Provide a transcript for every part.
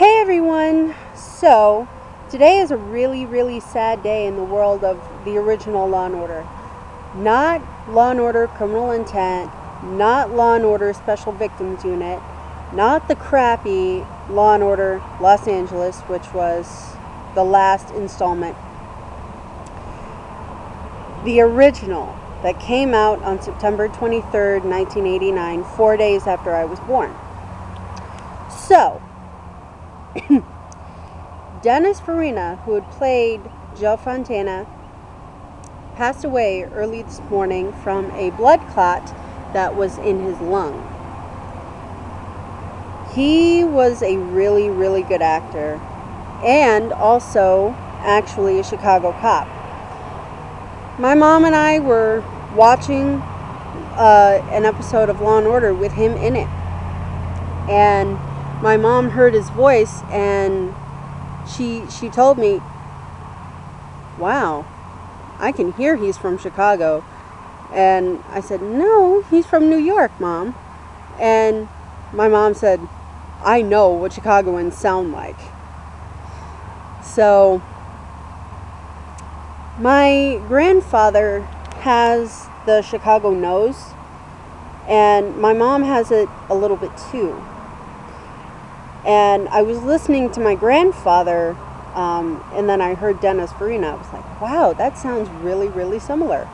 Hey everyone! So, today is a really sad day in the world of the original Law & Order. Not Law & Order Criminal Intent, not Law & Order Special Victims Unit, not the crappy Law & Order Los Angeles, which was the last installment. The original that came out on September 23rd, 1989, 4 days after I was born. So, Dennis Farina, who had played Joe Fontana, passed away early this morning from a blood clot that was in his lung. He was a really good actor and also actually a Chicago cop. My mom and I were watching an episode of Law & Order with him in it, and my mom heard his voice and she told me, "Wow, I can hear he's from Chicago." And I said, "No, he's from New York, Mom." And my mom said, "I know what Chicagoans sound like." So my grandfather has the Chicago nose, and my mom has it a little bit too. And I was listening to my grandfather, and then I heard Dennis Farina. I was like, wow, that sounds really similar.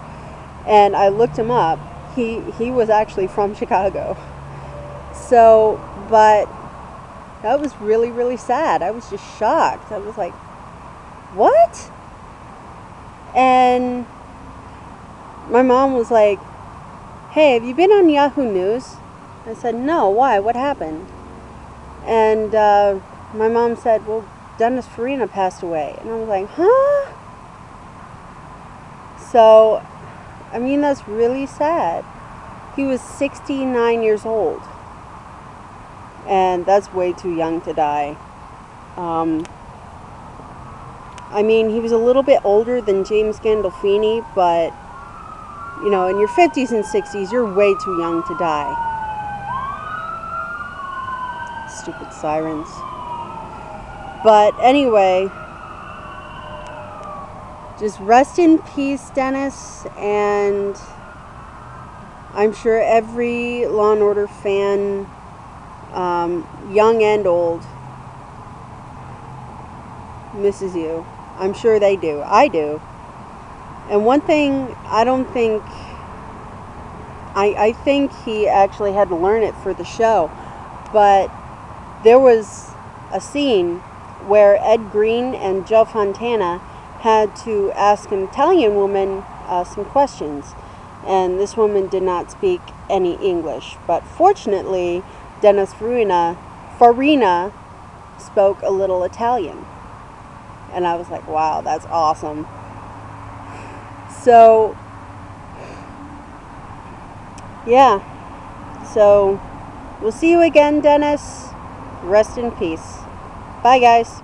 And I looked him up. He was actually from Chicago. So, but that was really sad. I was just shocked. I was like, what? And my mom was like, "Hey, have you been on Yahoo News?" I said, "No, why? What happened?" And my mom said, "Well, Dennis Farina passed away." And I was like, huh? So, I mean, that's really sad. He was 69 years old. And that's way too young to die. I mean, he was a little bit older than James Gandolfini, but, you know, in your 50s and 60s, you're way too young to die. Stupid sirens. But anyway, just rest in peace, Dennis, and I'm sure every Law & Order fan, young and old, misses you. I'm sure they do. I do. And one thing, I think he actually had to learn it for the show, but there was a scene where Ed Green and Joe Fontana had to ask an Italian woman some questions, and this woman did not speak any English, but fortunately Dennis Farina spoke a little Italian, and I was like, wow, that's awesome. So yeah, so we'll see you again, Dennis. Rest in peace. Bye, guys.